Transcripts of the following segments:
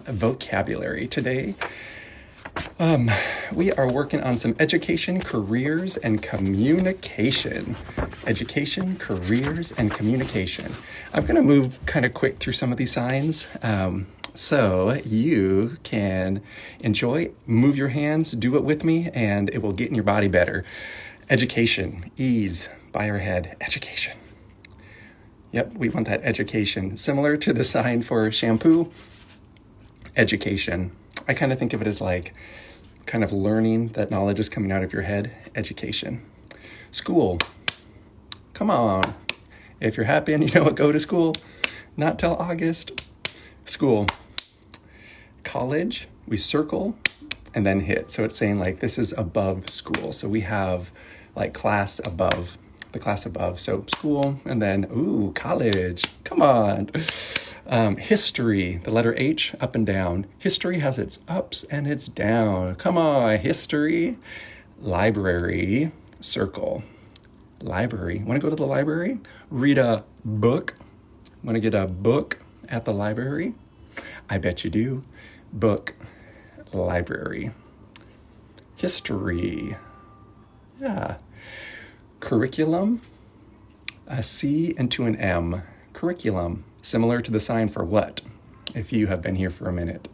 vocabulary. Today, we are working on some education, careers, and communication. Education, careers, and communication. I'm going to move kind of quick through some of these signs so you can enjoy, move your hands, do it with me, and it will get in your body better. Education, ease, by our head, education. Yep, we want that education. Similar to the sign for shampoo, education. I kind of think of it as like kind of learning, that knowledge is coming out of your head, education. School, come on. If you're happy and you know what, go to school. Not till August. School. College, we circle and then hit. So it's saying like this is above school. So we have like class above, the class above. So school and then, ooh, college, come on. History, the letter H, up and down. History has its ups and its down. Come on, history. Library, circle. Library, want to go to the library? Read a book. Want to get a book at the library? I bet you do. Book, library. History, yeah. Curriculum, a C into an M. Curriculum, similar to the sign for what, if you have been here for a minute.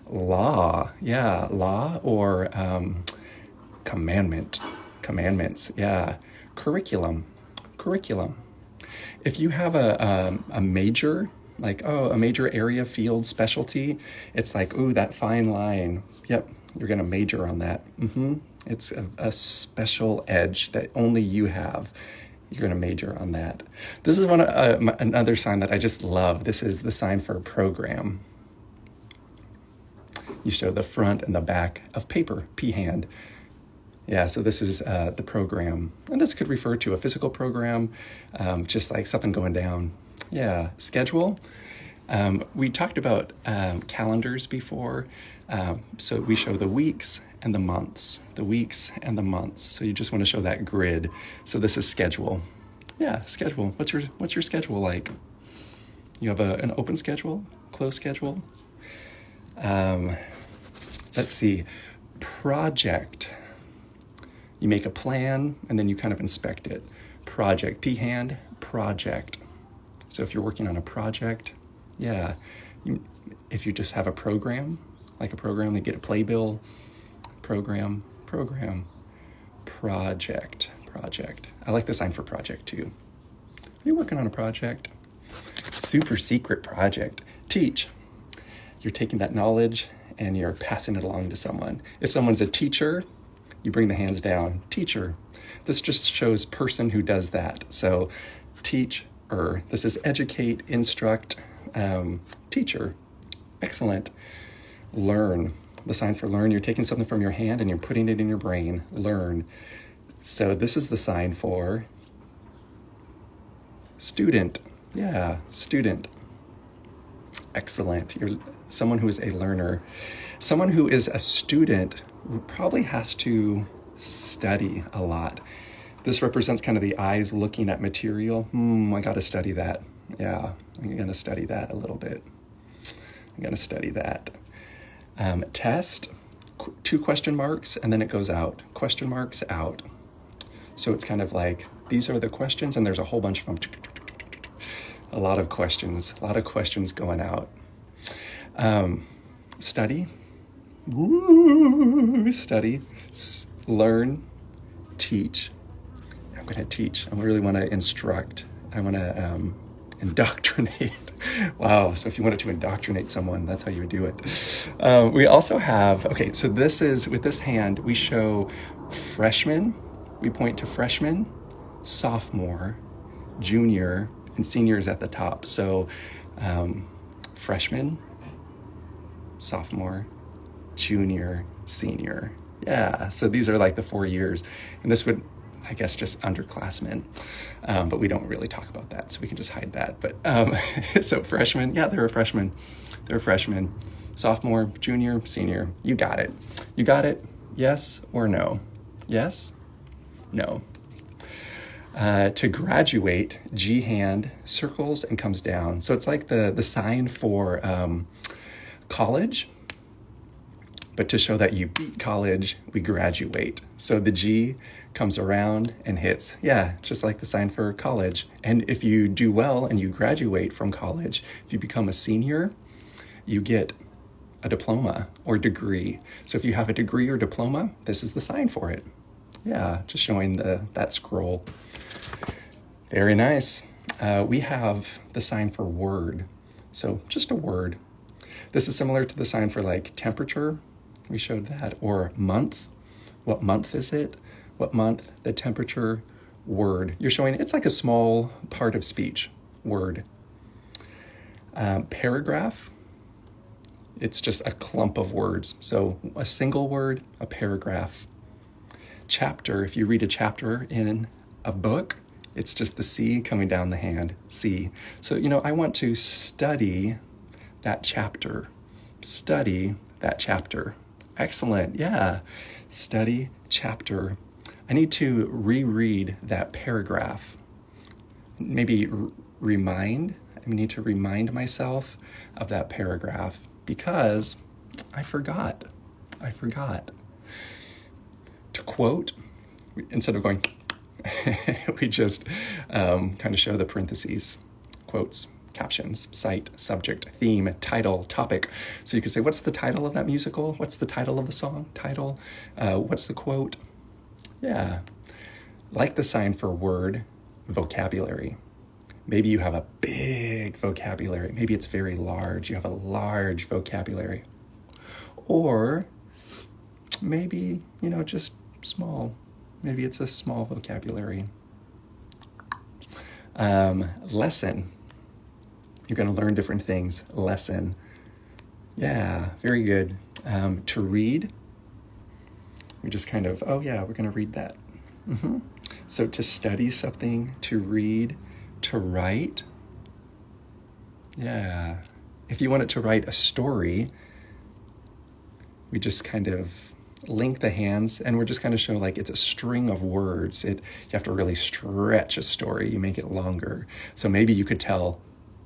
Law, yeah, law or commandments, yeah. Curriculum. If you have a major, like, a major area, field, specialty, it's like, ooh, that fine line. Yep, you're going to major on that. It's a special edge that only you have. You're going to major on that. This is another sign that I just love. This is the sign for program. You show the front and the back of paper, P-hand. Yeah, so this is the program. And this could refer to a physical program, just like something going down. Yeah, schedule. We talked about calendars before. So we show the weeks and the months, So you just want to show that grid. So this is schedule. Yeah, schedule. What's your schedule like? You have an open schedule, closed schedule? Let's see. Project. You make a plan and then you kind of inspect it. Project, P-hand, project. So if you're working on a project, yeah. If you just have a program, like a program, they get a playbill, program, project. I like the sign for project too. Are you working on a project? Super secret project. Teach. You're taking that knowledge and you're passing it along to someone. If someone's a teacher, you bring the hands down. Teacher. This just shows person who does that. So teach. This is educate, instruct, teacher. Excellent. Learn. The sign for learn, you're taking something from your hand and you're putting it in your brain. Learn. So this is the sign for student. Yeah, student. Excellent. You're someone who is a learner. Someone who is a student probably has to study a lot. This represents kind of the eyes looking at material. I got to study that. Yeah, I'm going to study that a little bit. I'm going to study that. Test, 2 question marks, and then it goes out. Question marks out. So it's kind of like, these are the questions, and there's a whole bunch of them. A lot of questions going out. Study. Woo, study. Learn. Teach. I'm going to teach. I really want to instruct. I want to indoctrinate. Wow. So if you wanted to indoctrinate someone, that's how you would do it. We also have, so this is, with this hand, we show freshman. We point to freshman, sophomore, junior, and senior is at the top. So freshman, sophomore, junior, senior. Yeah. So these are like the 4 years. And this would, I guess, just underclassmen, but we don't really talk about that, so we can just hide that. But so freshmen, yeah, they're a freshman. Sophomore, junior, senior. You got it. Yes or no? Yes? No. To graduate, G hand circles and comes down. So it's like the sign for College, but to show that you beat college, we graduate. So the G comes around and hits. Yeah, just like the sign for college. And if you do well and you graduate from college, if you become a senior, you get a diploma or degree. So if you have a degree or diploma, this is the sign for it. Yeah, just showing that scroll. Very nice. We have the sign for word. So just a word. This is similar to the sign for like temperature. We showed that. Or month. What month is it? What month? The temperature. Word. You're showing it's like a small part of speech. Word. Paragraph. It's just a clump of words. So a single word, a paragraph. Chapter. If you read a chapter in a book, it's just the C coming down the hand. C. So, I want to study that chapter. Study that chapter. Excellent. Yeah. Study chapter. I need to reread that paragraph. Maybe remind. I need to remind myself of that paragraph because I forgot. To quote, instead of going, we just kind of show the parentheses, quotes, captions, cite, subject, theme, title, topic. So you could say, what's the title of that musical? What's the title of the song? Title. What's the quote? Yeah. Like the sign for word, vocabulary. Maybe you have a big vocabulary. Maybe it's very large. You have a large vocabulary. Or maybe, just small. Maybe it's a small vocabulary. Lesson. You're going to learn different things. Lesson. Yeah, very good. To read. We just kind of, we're going to read that. Mm-hmm. So to study something, to read, to write. Yeah. If you wanted to write a story, we just kind of link the hands and we're just kind of showing like it's a string of words. You have to really stretch a story. You make it longer. So maybe you could tell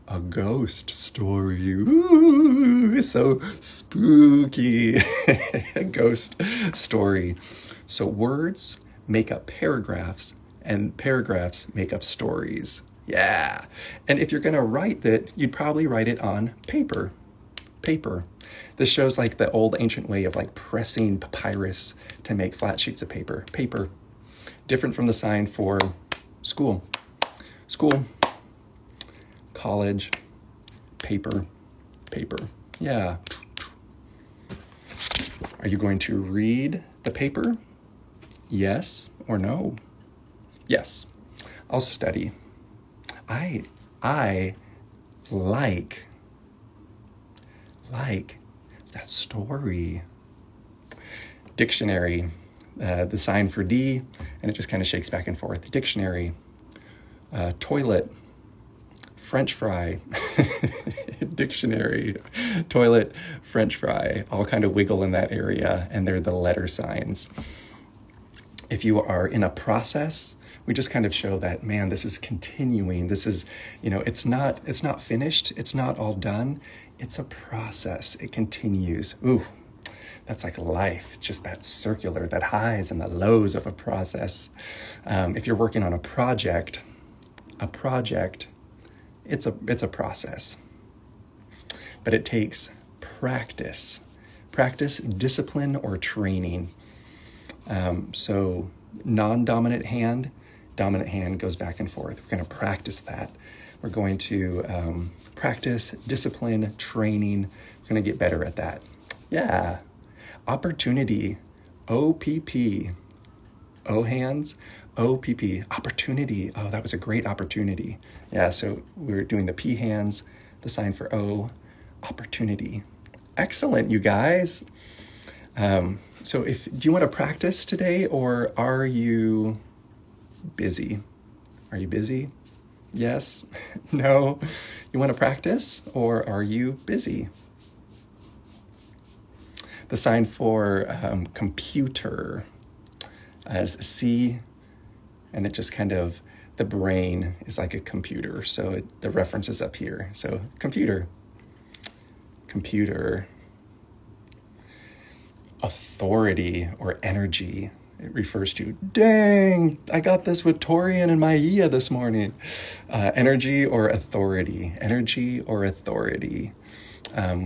a ghost story. Ooh, so spooky. A ghost story. So words make up paragraphs and paragraphs make up stories. Yeah. And if you're going to write that, you'd probably write it on paper. This shows like the old ancient way of like pressing papyrus to make flat sheets of paper. Paper. Different from the sign for school. School. College. Paper. Yeah. Are you going to read the paper? Yes or no? Yes. I'll study. I like that story. Dictionary, the sign for D, and it just kind of shakes back and forth. Dictionary, toilet, French fry, dictionary, toilet, French fry, all kind of wiggle in that area, and they're the letter signs. If you are in a process, we just kind of show that, man, this is continuing. This is, it's not finished. It's not all done. It's a process. It continues. Ooh, that's like life, just that circular, that highs and the lows of a process. If you're working on a project, it's a process. But it takes practice, discipline, or training. So non-dominant hand, dominant hand goes back and forth. We're going to practice that. We're going to practice, discipline, training. We're going to get better at that. Yeah. Opportunity. OPP. O hands. OPP. Opportunity. Oh, that was a great opportunity. Yeah, so we're doing the P hands, the sign for O. Opportunity. Excellent, you guys. So do you want to practice today, or are you busy? Are you busy? Yes? No? You want to practice, or are you busy? The sign for computer as C, and it just kind of, the brain is like a computer, so the reference is up here. So computer. computer. Authority or energy. It refers to, dang, I got this with Torian and Maia this morning. Energy or authority. Energy or authority.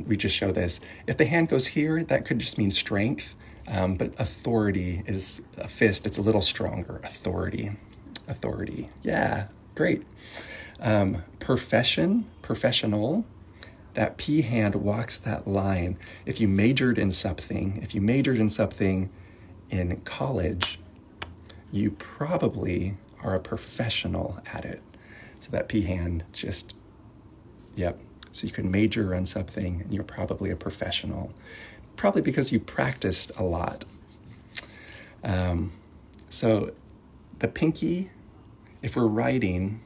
We just show this. If the hand goes here, that could just mean strength. But authority is a fist. It's a little stronger. Authority. Authority. Yeah, great. Profession, professional. That P hand walks that line. If you majored in something in college, you probably are a professional at it. So that P hand just, yep. So you can major on something and you're probably a professional. Probably because you practiced a lot. So the pinky, if we're writing,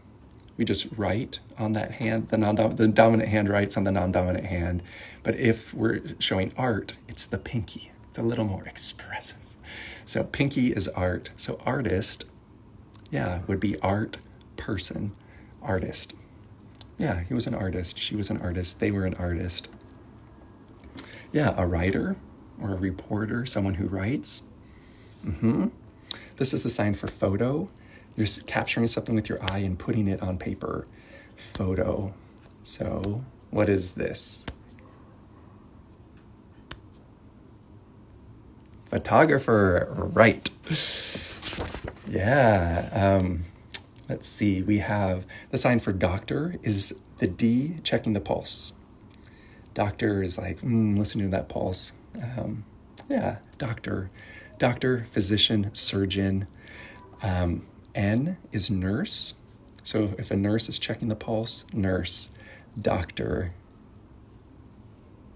we just write on that hand. The dominant hand writes on the non-dominant hand. But if we're showing art, it's the pinky. It's a little more expressive. So pinky is art. So artist, yeah, would be art person, artist. Yeah, he was an artist. She was an artist. They were an artist. Yeah, a writer or a reporter, someone who writes. This is the sign for photo. You're capturing something with your eye and putting it on paper. Photo. So what is this? Photographer, right. Yeah. Let's see. We have the sign for doctor is the D, checking the pulse. Doctor is like, listening to that pulse. Yeah, doctor. Doctor, physician, surgeon. N is nurse. So if a nurse is checking the pulse, nurse, doctor,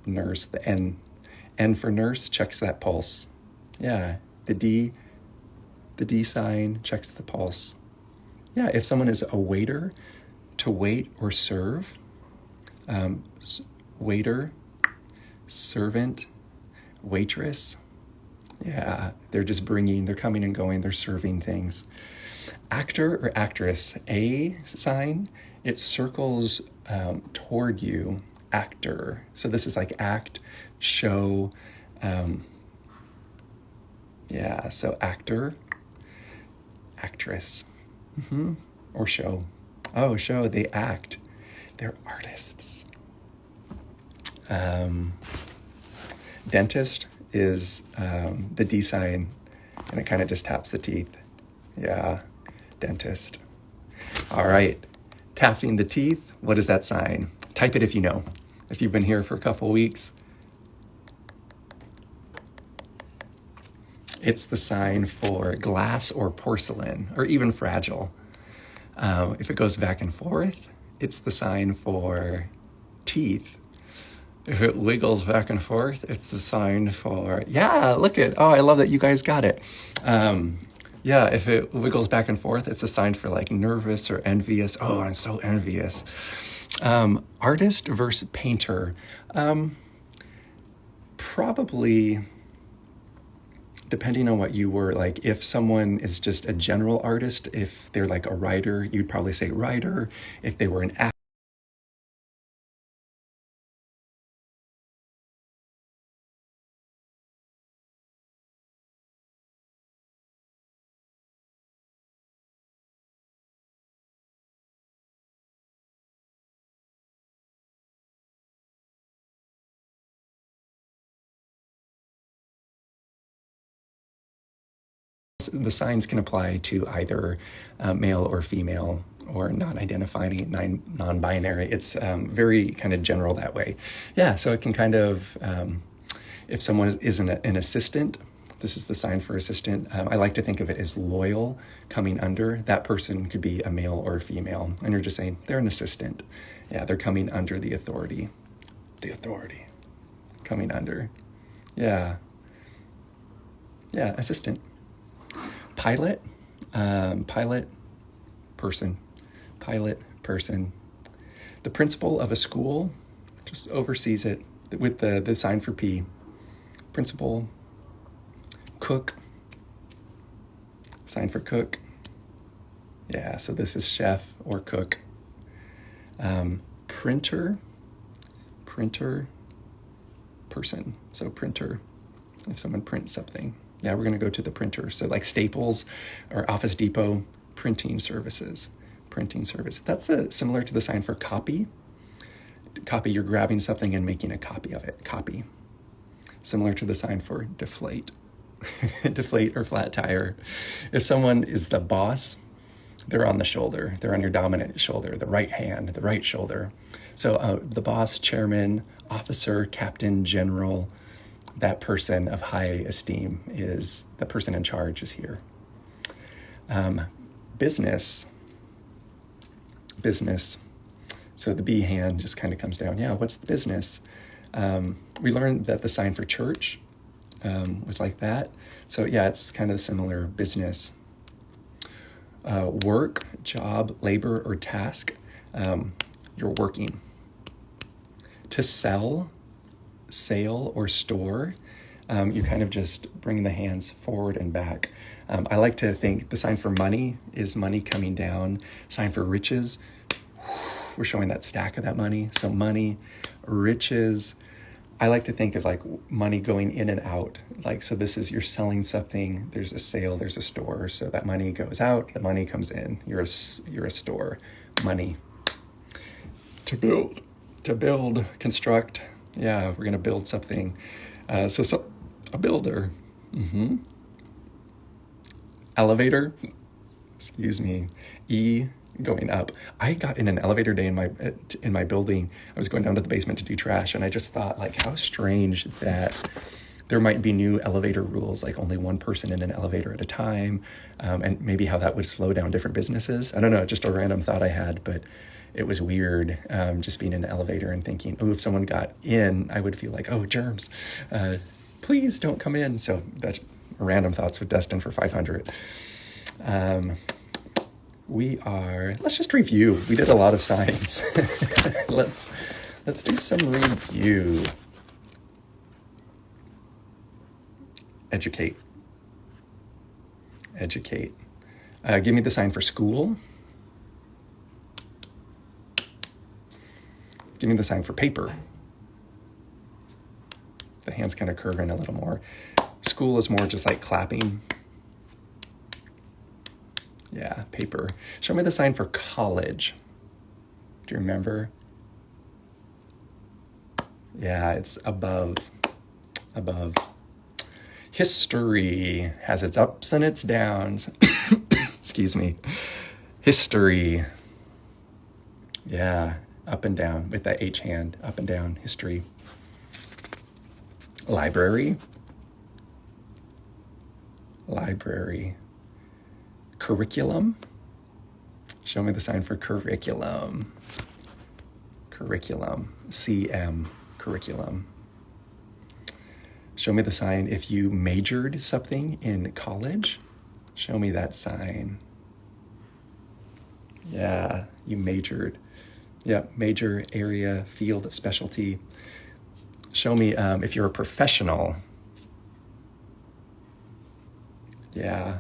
nurse, the N. N for nurse checks that pulse. Yeah, the D sign checks the pulse. Yeah, if someone is a waiter, to wait or serve. Waiter, servant, waitress. Yeah, they're just they're coming and going, they're serving things. Actor or actress, A sign, it circles toward you, actor. So this is like act, show. Yeah, so actor, actress, or show. Oh, show, they act. They're artists. Dentist is the D sign, and it kind of just taps the teeth. Yeah, dentist. All right, tapping the teeth, what is that sign? Type it if you know. If you've been here for a couple weeks. It's the sign for glass or porcelain, or even fragile. If it goes back and forth, it's the sign for teeth. If it wiggles back and forth, it's the sign for, yeah, look at, oh, I love that you guys got it. Yeah, if it wiggles back and forth, it's a sign for like nervous or envious. Oh, I'm so envious. Artist versus painter. Probably, depending on what you were, like if someone is just a general artist, if they're like a writer, you'd probably say writer. If they were an actor, the signs can apply to either male or female or non-identifying, non-binary. It's very kind of general that way. Yeah, so it can kind of, if someone is an assistant, this is the sign for assistant. I like to think of it as loyal, coming under. That person could be a male or a female. And you're just saying, they're an assistant. Yeah, they're coming under the authority. The authority. Coming under. Yeah. Yeah, assistant. Pilot, pilot, person, pilot, person. The principal of a school just oversees it with the sign for P. Principal, cook, sign for cook. Yeah, so this is chef or cook. Printer, printer, person. So printer, if someone prints something. Yeah, we're going to go to the printer. So like Staples or Office Depot, printing services. Printing service. That's similar to the sign for copy. Copy, you're grabbing something and making a copy of it. Copy. Similar to the sign for deflate. Deflate or flat tire. If someone is the boss, they're on the shoulder. They're on your dominant shoulder, the right hand, the right shoulder. So the boss, chairman, officer, captain, general, that person of high esteem is the person in charge is here. Business. So the B hand just kind of comes down. Yeah, what's the business? We learned that the sign for church was like that. So yeah, it's kind of similar. Business. Work, job, labor, or task. You're working. To sell, sale, or store, you kind of just bring the hands forward and back. I like to think the sign for money is money coming down. Sign for riches, we're showing that stack of that money. So money, riches. I like to think of like money going in and out. Like, so this is, you're selling something, there's a sale, there's a store. So that money goes out, the money comes in. You're a store. Money. To build, construct. Yeah, we're going to build something. So a builder. Elevator. Excuse me. E, going up. I got in an elevator day in my building. I was going down to the basement to do trash, and I just thought, like, how strange that there might be new elevator rules, like only one person in an elevator at a time, and maybe how that would slow down different businesses. I don't know, just a random thought I had, but it was weird, just being in an elevator and thinking, oh, if someone got in, I would feel like, oh, germs, please don't come in. So that's random thoughts with Destin for 500. Let's just review. We did a lot of signs. Let's do some review. Educate. Give me the sign for school. Give me the sign for paper. The hands kind of curve in a little more. School is more just like clapping. Yeah, paper. Show me the sign for college. Do you remember? Yeah, it's above. History has its ups and its downs. Excuse me. History. Yeah, up and down with that H hand, up and down, history. Library. Curriculum. Show me the sign for curriculum. CM, curriculum. Show me the sign if you majored something in college. Show me that sign. Yeah, you majored. Yeah, major, area, field of specialty. Show me if you're a professional. Yeah.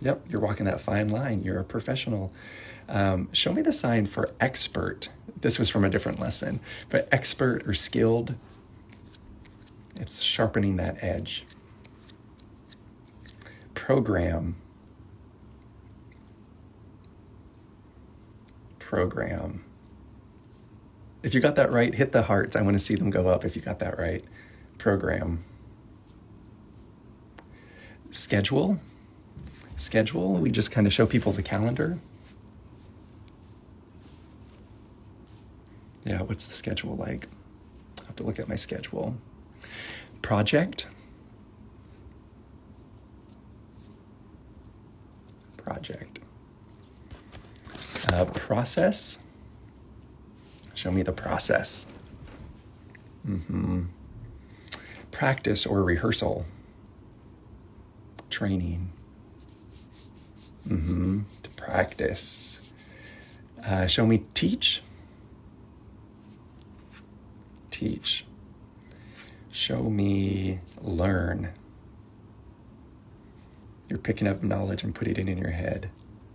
Yep, you're walking that fine line. You're a professional. Show me the sign for expert. This was from a different lesson. But expert or skilled, it's sharpening that edge. Program. If you got that right, hit the hearts. I want to see them go up if you got that right. Program. Schedule, we just kind of show people the calendar. Yeah, what's the schedule like? I have to look at my schedule. Project. Process. Show me the process. Practice or rehearsal. Training. To practice. Show me teach. Show me learn. You're picking up knowledge and putting it in your head.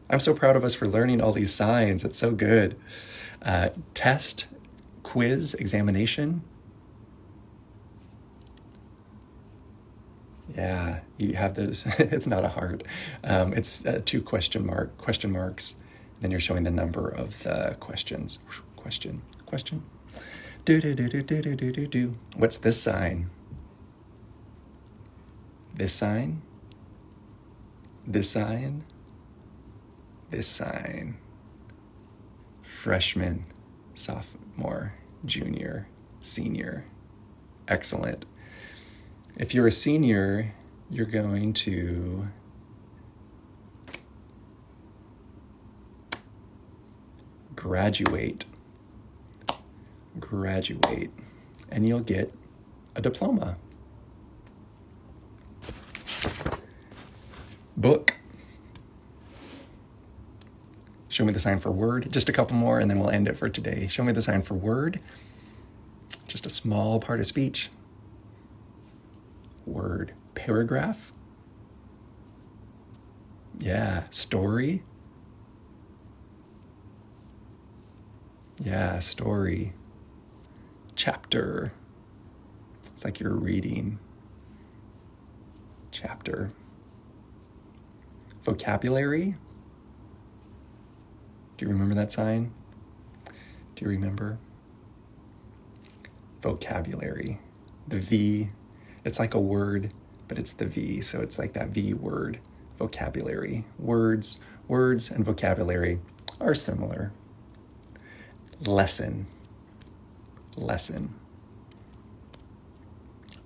I'm so proud of us for learning all these signs. It's so good. Test, quiz, examination. Yeah, you have those. It's not a heart. It's two question marks. Then you're showing the number of the questions. Question. Do do do do do do do do do. What's this sign? This sign? This sign? This sign. Freshman, sophomore, junior, senior. Excellent. If you're a senior, you're going to graduate, and you'll get a diploma. Book. Show me the sign for word. Just a couple more and then we'll end it for today. Show me the sign for word. Just a small part of speech. Word. Paragraph. Yeah. Story. Yeah, story. Chapter. It's like you're reading. Chapter. Vocabulary. Do you remember that sign? Do you remember? Vocabulary. The V, it's like a word, but it's the V, so it's like that V word. Vocabulary. Words and vocabulary are similar. Lesson.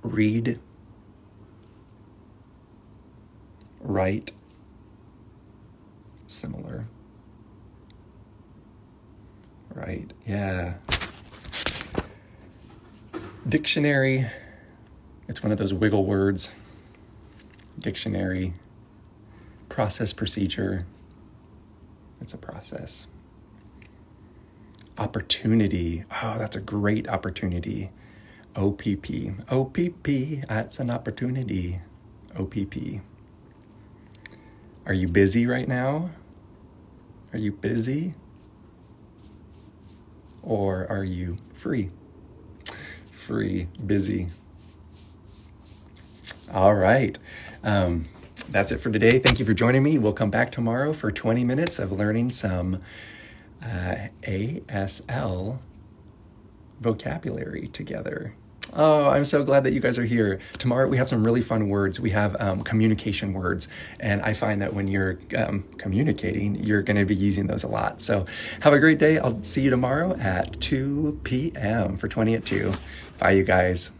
Read. Write. Similar. Right, yeah. Dictionary. It's one of those wiggle words. Dictionary. Process, procedure. It's a process. Opportunity. Oh, that's a great opportunity. OPP. OPP, that's an opportunity. OPP. Are you busy right now? Are you busy? Or are you free? Free, busy. All right. That's it for today. Thank you for joining me. We'll come back tomorrow for 20 minutes of learning some ASL vocabulary together. Oh, I'm so glad that you guys are here. Tomorrow we have some really fun words. We have communication words, and I find that when you're communicating, you're going to be using those a lot. So have a great day. I'll see you tomorrow at 2 p.m. for 20 at 2. Bye, you guys.